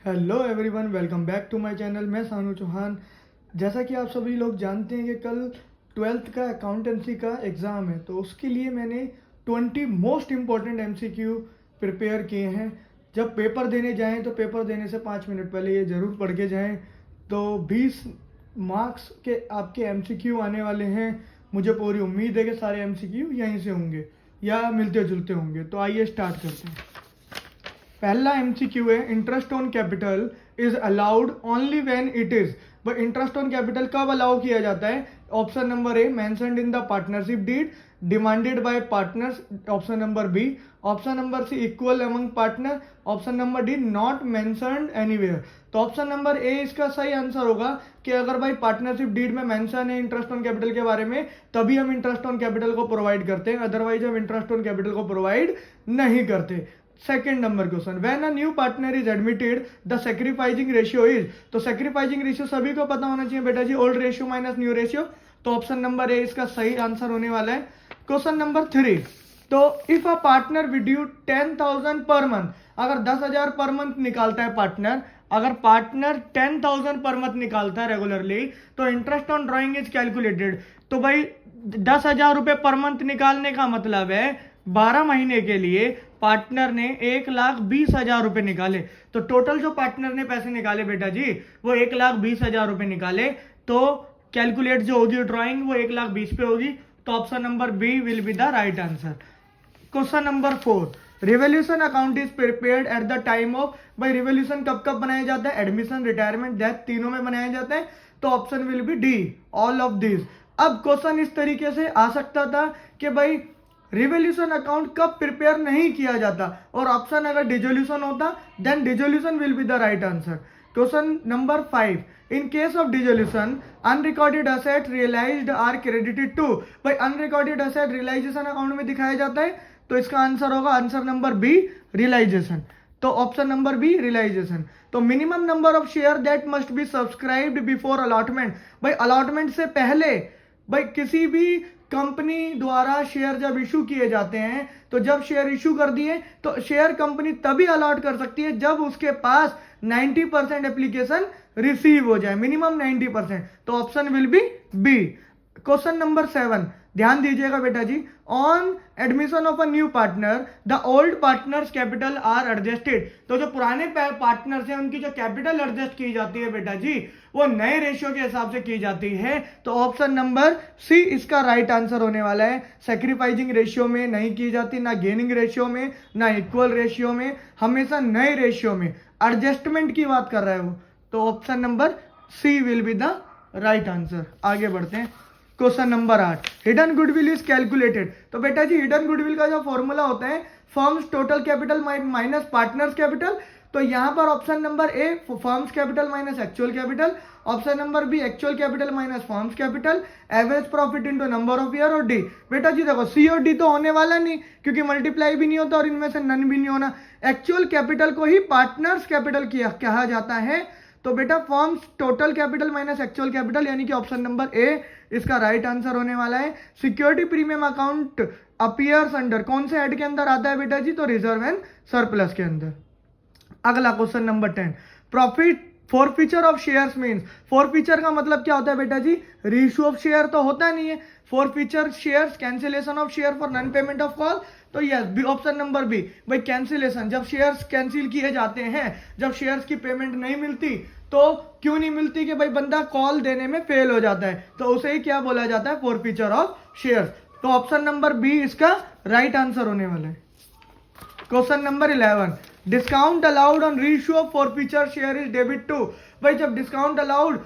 Hello everyone, welcome back to my channel. मैं सानू चौहान। जैसा कि आप सभी लोग जानते हैं कि कल 12th का अकाउंटेंसी का एग्ज़ाम है, तो उसके लिए मैंने 20 मोस्ट इम्पॉर्टेंट एमसीक्यू प्रिपेयर किए हैं। जब पेपर देने जाएं तो पेपर देने से 5 मिनट पहले ये ज़रूर पढ़ के जाएं। तो 20 मार्क्स के आपके एमसीक्यू आने वाले हैं। मुझे पूरी उम्मीद है कि सारे एमसीक्यू यहीं से होंगे या मिलते जुलते होंगे। तो आइए स्टार्ट करते हैं। पहला एमसीक्यू है, interest on capital is allowed only when it is. But interest on capital कब अलाउ किया जाता है? Option number A, mentioned in the partnership deed, demanded by partners. Option number B. Option number C, equal among partner. Option number D, not mentioned anywhere. तो option number A इसका सही answer होगा कि अगर भाई पार्टनरशिप डीड में mention है interest on capital के बारे में, तभी हम इंटरेस्ट ऑन कैपिटल को प्रोवाइड करते हैं, अदरवाइज हम इंटरेस्ट ऑन कैपिटल को प्रोवाइड नहीं करते। Second number question, when a new partner is admitted the sacrificing ratio is. तो सैक्रिफाइसिंग रेशियो सभी को पता होना चाहिए बेटा जी, old ratio minus new ratio. तो ऑप्शन नंबर ए इसका सही आंसर होने वाला है। क्वेश्चन नंबर 3, तो if a partner विड्यू 10,000 per month, अगर 10,000 पर मंथ निकालता है पार्टनर, अगर पार्टनर 10,000 पर मंथ निकालता है रेगुलरली, तो interest on drawing is calculated. तो भाई 10,000 रुपए पर मंथ निकालने का मतलब है 12 महीने के लिए पार्टनर ने 1,20,000 रुपए निकाले। तो टोटल जो पार्टनर ने पैसे निकाले बेटा जी, वो 1,20,000 रुपए निकाले। तो कैलकुलेट जो होगी ड्राइंग वो 1,20,000 पे होगी। तो option number B will be the right answer. Question number 4, revolution account is prepared at the time of. भाई रिवोल्यूशन कब कब बनाया जाता है? एडमिशन, रिटायरमेंट, डेथ, तीनों में बनाया जाता है। तो option will B D, all of this. अब क्वेश्चन इस तरीके से आ सकता था कि भाई रिवोल्यूशन अकाउंट कब प्रिपेयर नहीं किया जाता, और ऑप्शन अगर डिजोल्यूशन होता then dissolution will be the right answer. Question number 5, in case of dissolution unrecorded asset realized are credited to. भाई अनरिकॉर्डेड असेट रियलाइजेशन अकाउंट में दिखाया जाता है, तो इसका आंसर होगा आंसर नंबर बी, रियलाइजेशन। तो ऑप्शन नंबर बी, रियलाइजेशन। तो minimum number of share that must be subscribed before allotment. भाई अलॉटमेंट से पहले, भाई किसी भी कंपनी द्वारा शेयर जब इशू किए जाते हैं, तो जब शेयर इशू कर दिए तो शेयर कंपनी तभी अलॉट कर सकती है जब उसके पास 90% एप्लीकेशन रिसीव हो जाए, मिनिमम 90%। तो option will be B. Question number 7, ध्यान दीजिएगा बेटा जी, on admission of a new partner the old partners capital are adjusted. तो जो पुराने पार्टनर्स हैं उनकी जो कैपिटल एडजस्ट की जाती है बेटा जी, वो नए रेशियो के हिसाब से की जाती है। तो ऑप्शन नंबर सी इसका राइट आंसर होने वाला है। सैक्रिफाइसिंग रेशियो में नहीं की जाती, ना गेनिंग रेशियो में, ना इक्वल रेशियो में, हमेशा नए रेशियो में एडजस्टमेंट की बात कर रहा है वो। तो option number C will be the right answer. आगे बढ़ते हैं। Question number 8, hidden goodwill is calculated. तो बेटा जी हिडन गुडविल का जो फॉर्मूला होता है, firm's total capital minus partners capital. तो यहां पर option number A, firm's capital minus actual capital. Option number B, actual capital minus firm's capital. Average profit into number of year. और D, बेटा जी देखो सी और डी तो होने वाला नहीं, क्योंकि मल्टीप्लाई भी नहीं होता और इनमें से नन भी नहीं होना। एक्चुअल कैपिटल को ही पार्टनर्स कैपिटल कहा जाता है। तो बेटा firms total capital minus actual capital, यानी कि ऑप्शन नंबर ए इसका राइट आंसर होने वाला है। Security premium account appears under, कौन से हेड के अंदर आता है बेटा जी? तो रिजर्व एंड सरप्लस के अंदर। अगला question number 10, profit forfeiture of shares means. Forfeiture का मतलब क्या होता है बेटा जी? रीइश्यू ऑफ शेयर तो होता नहीं है। Forfeiture shares, cancellation of share for non payment of call. तो yes B, option number B. भाई कैंसिलेशन, जब शेयर्स कैंसिल किए जाते हैं, जब शेयर्स की पेमेंट नहीं मिलती, तो क्यों नहीं मिलती? कि भाई बंदा कॉल देने में फेल हो जाता है, तो उसे ही क्या बोला जाता है? Forfeiture of shares. तो ऑप्शन नंबर बी इसका राइट आंसर होने वाला है। Question number 11, discount allowed on reissue of forfeiture share is debit to. भाई जब डिस्काउंट अलाउड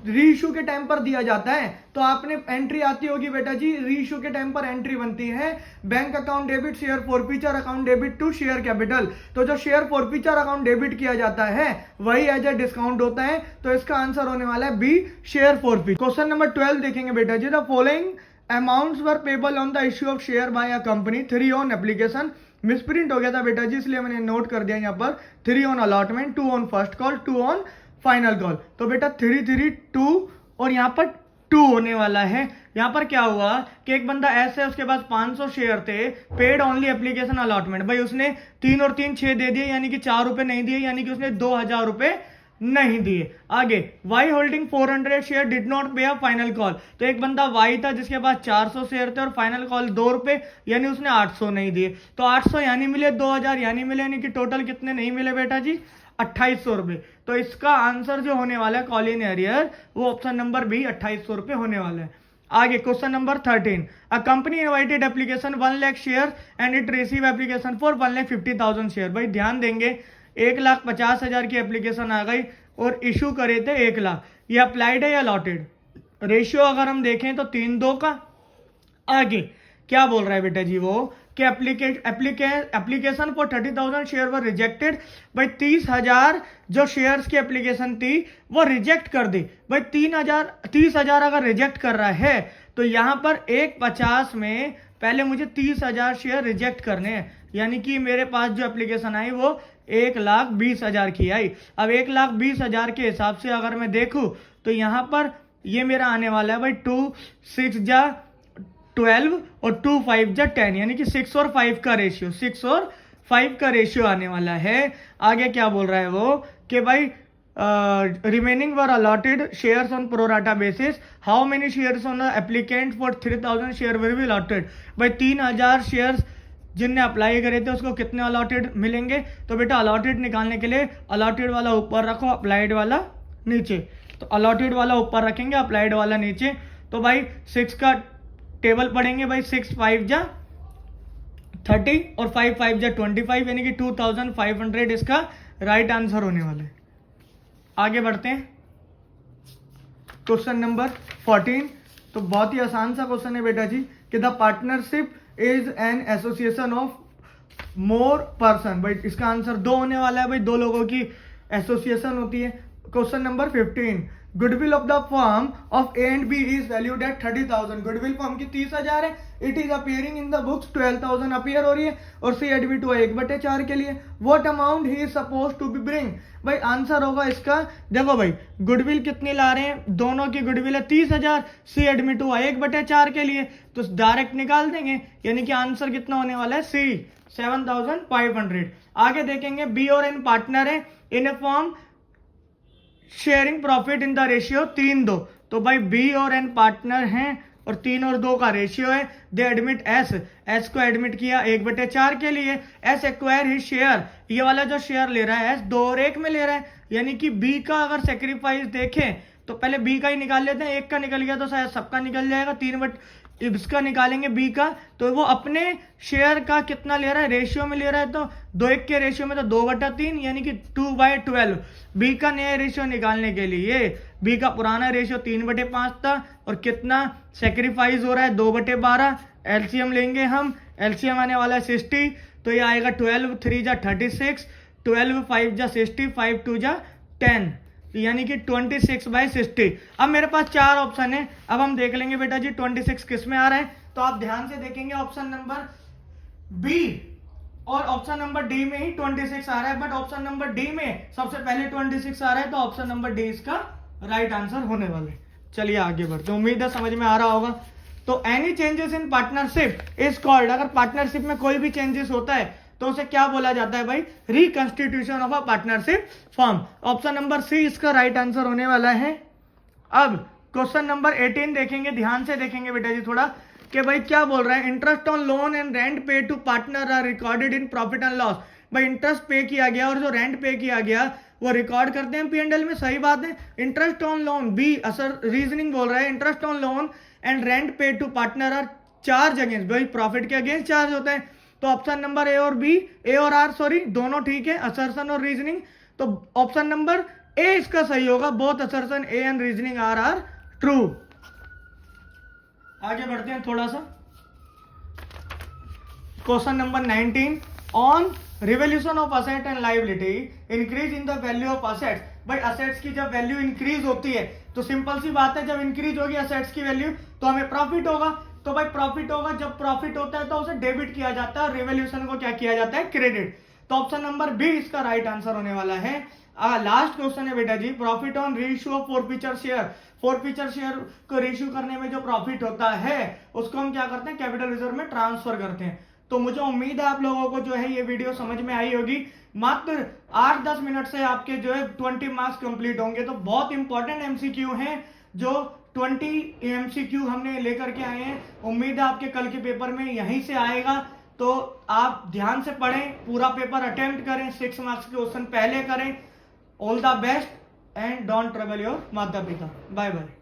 रीइश्यू के टाइम पर दिया जाता है, तो आपने एंट्री आती होगी बेटा जी, रीइश्यू के टाइम पर एंट्री बनती है, bank account debit, share forfeiture account debit to share capital. तो जो शेयर फॉरफीचर अकाउंट डेबिट किया जाता है वही एज ए डिस्काउंट होता है। तो इसका आंसर होने वाला है B, share forfeiture. Question number 12 देखेंगे बेटा जी, the following amounts were payable on the issue of share by a company, 3 on application. Misprint हो गया था बेटा जी, इसलिए मैंने नोट कर दिया यहाँ पर। 3 on allotment, 2 on first call, 2 on final call. तो बेटा 3 3 2 और यहाँ पर 2 होने वाला है। यहाँ पर क्या हुआ कि एक बंदा ऐसे है, उसके पास 500 शेयर थे, पेड ओनली एप्लीकेशन अलॉटमेंट, भाई उसने 3 और 3 6 दे दिए, यानी कि 4 रुपए नहीं दिए, यानी कि उसने 2000 रुपए नहीं दिए। आगे Y holding 400 share did not pay a final call, तो एक बंदा वाई था जिसके पास 400 शेयर थे और फाइनल कॉल 2 रुपए, यानी उसने 800 नहीं दिए, तो 800 यानी मिले 2000 यानी मिले, यानी कि टोटल कितने नहीं मिले बेटा जी 2800 रुपए। तो इसका आंसर जो होने वाला है कॉल इन एरियर वो ऑप्शन नंबर बी 2800 रुपए होने वाला है। आगे question number 13, a company invited application 1 lakh share and it receive application for 1,50,000 share. भाई ध्यान देंगे 1,50,000 की एप्लीकेशन आ गई और इशू करे थे 1 लाख, ये अप्लाइड है या अलॉटेड? रेशियो अगर हम देखें तो 3-2 का। आगे क्या बोल रहा है बेटा जी वो कि application for 30,000 share were rejected, भाई 30,000 जो शेयर्स की एप्लीकेशन थी वो रिजेक्ट कर दी। भाई 30,000 अगर रिजेक्ट कर रहा है तो यहां पर 1,50 में पहले मुझे 30,000 शेयर रिजेक्ट करने हैं, यानी कि मेरे पास जो एप्लीकेशन आई वो 1,20,000 की आई। अब 1,20,000 के हिसाब से अगर मैं देखूं तो यहां पर ये मेरा आने वाला है भाई 2 6 जा 12 और 2 5 जा 10, यानी कि 6 और 5 का रेशियो, 6 और 5 का रेशियो आने वाला है। आगे क्या बोल रहा है वो कि भाई remaining were allotted shares on pro rata basis, how many shares on applicant for 3,000 share will be allotted. भाई 3,000 शेयर्स जिनने अप्लाई करे थे उसको कितने अलॉटेड मिलेंगे? तो बेटा अलॉटेड निकालने के लिए अलॉटेड वाला ऊपर रखो, अप्लाइड वाला नीचे, तो अलॉटेड वाला ऊपर रखेंगे, अप्लाइड वाला नीचे। तो भाई 6 का टेबल पढ़ेंगे, भाई 6 5 जा 30 और 5 5 जा 25, यानी कि 2,500 इसका राइट आंसर होने वाला है। आगे बढ़ते हैं क्वेश्चन नंबर 14। तो बहुत ही आसान सा क्वेश्चन है बेटा जी कि the partnership is an association of more person. भाई इसका आंसर 2 होने वाला है, भाई 2 लोगों की एसोसिएशन होती है। Question number 15, goodwill of the firm of A and B is valued at 30,000। Goodwill firm की 30,000 है, it is appearing in the books 12,000 appear हो रही है और सी एडमिट हुआ 1/4 के लिए। What amount he is suppose to be bring. भाई आंसर होगा इसका, देखो भाई गुडविल कितनी ला रहे हैं, दोनों की गुडविल है 30,000, सी एडमिट हुआ 1/4 के लिए, तो डायरेक्ट निकाल देंगे, यानी कि आंसर कितना होने वाला है सी 7,500। आगे देखेंगे बी और एन पार्टनर है in a form sharing profit in the ratio 3-2। तो भाई बी और एन पार्टनर हैं और 3 और 2 का रेशियो है। दे एडमिट एस को एडमिट किया 1/4 के लिए। एस एक्वायर ही शेयर, ये वाला जो शेयर ले रहा है एस 2 और 1 में ले रहा है, यानी कि बी का अगर सेक्रीफाइस देखें तो पहले बी का ही निकाल लेते हैं, 1 का निकल गया तो शायद सबका निकल जाएगा, 3 इसका निकालेंगे बी का, तो वो अपने शेयर का कितना ले रहा है रेशियो में ले रहा है, तो 2:1 के रेशियो में तो 2/3, यानी कि 2/12। बी का नया रेशियो निकालने के लिए बी का पुराना रेशियो 3/5 था और कितना सेक्रीफाइस हो रहा है 2/12। एलसीएम लेंगे हम, एलसीएम आने वाला है 60, तो ये आएगा 12 3 जा 36, 12 5 जा 60, 5 2 जा 10, यानी कि 26/60। अब मेरे पास 4 ऑप्शन है, अब हम देख लेंगे बेटा जी 26 किस में आ रहा है। तो आप ध्यान से देखेंगे ऑप्शन नंबर बी और ऑप्शन नंबर डी में ही 26 आ रहा है, बट ऑप्शन नंबर डी में सबसे पहले 26 आ रहा है, तो ऑप्शन नंबर डी इसका राइट आंसर होने वाला है। चलिए आगे बढ़ते हैं, उम्मीद है समझ में आ रहा होगा। तो any changes in partnership is called, अगर पार्टनरशिप में कोई भी चेंजेस होता है तो उसे क्या बोला जाता है भाई, reconstitution of a partnership firm. Option number C इसका राइट आंसर होने वाला है। अब क्वेश्चन नंबर 18 देखेंगे, ध्यान से देखेंगे बेटा जी थोड़ा कि भाई क्या बोल रहा है, interest on loan and rent pay to partner are recorded in profit and loss. भाई इंटरेस्ट पे किया गया और जो रेंट पे किया गया वो रिकॉर्ड करते हैं P&L में, सही बात है। इंटरेस्ट ऑन लोन बी असर रीजनिंग बोल रहा है, interest on loan and rent pay to partner are charge against, भाई प्रॉफिट के अगेंस्ट चार्ज होते हैं। तो ऑप्शन नंबर ए और बी, ए और आर सॉरी दोनों ठीक है, असर्शन और रीजनिंग, तो ऑप्शन नंबर ए इसका सही होगा, both assertion A and reasoning are true. आगे बढ़ते हैं थोड़ा सा, question number 19, on revaluation of asset and liability increase in the value of assets. भाई असेट्स की जब वैल्यू इंक्रीज होती है तो सिंपल सी बात है, जब इंक्रीज होगी असेट्स की वैल्यू तो हमें प्रॉफिट होगा, तो भाई प्रॉफिट होगा, जब प्रॉफिट होता है तो उसे डेबिट किया जाता है और रिवोल्यूशन को क्या किया जाता है, क्रेडिट। तो ऑप्शन नंबर बी इसका राइट आंसर होने वाला है। लास्ट क्वेश्चन है बेटा जी, profit on ratio of forfeiture share. Forfeiture share को रेशियो करने में जो प्रॉफिट होता है उसको हम क्या करते हैं, कैपिटल रिजर्व में ट्रांसफर करते हैं। तो मुझे उम्मीद है आप लोगों को जो है ये वीडियो समझ में आई होगी। मात्र 8-10 मिनट से आपके जो है 20 मार्क्स कंप्लीट होंगे। तो बहुत इंपॉर्टेंट एमसीक्यू हैं जो 20 एमसीक्यू हमने लेकर के आए हैं। उम्मीद है आपके कल के पेपर में यहीं से आएगा। तो आप ध्यान से पढ़ें, पूरा पेपर अटेम्प्ट करें, 6 मार्क्स के क्वेश्चन पहले करें। All the best and don't trouble your माता पिता। Bye bye.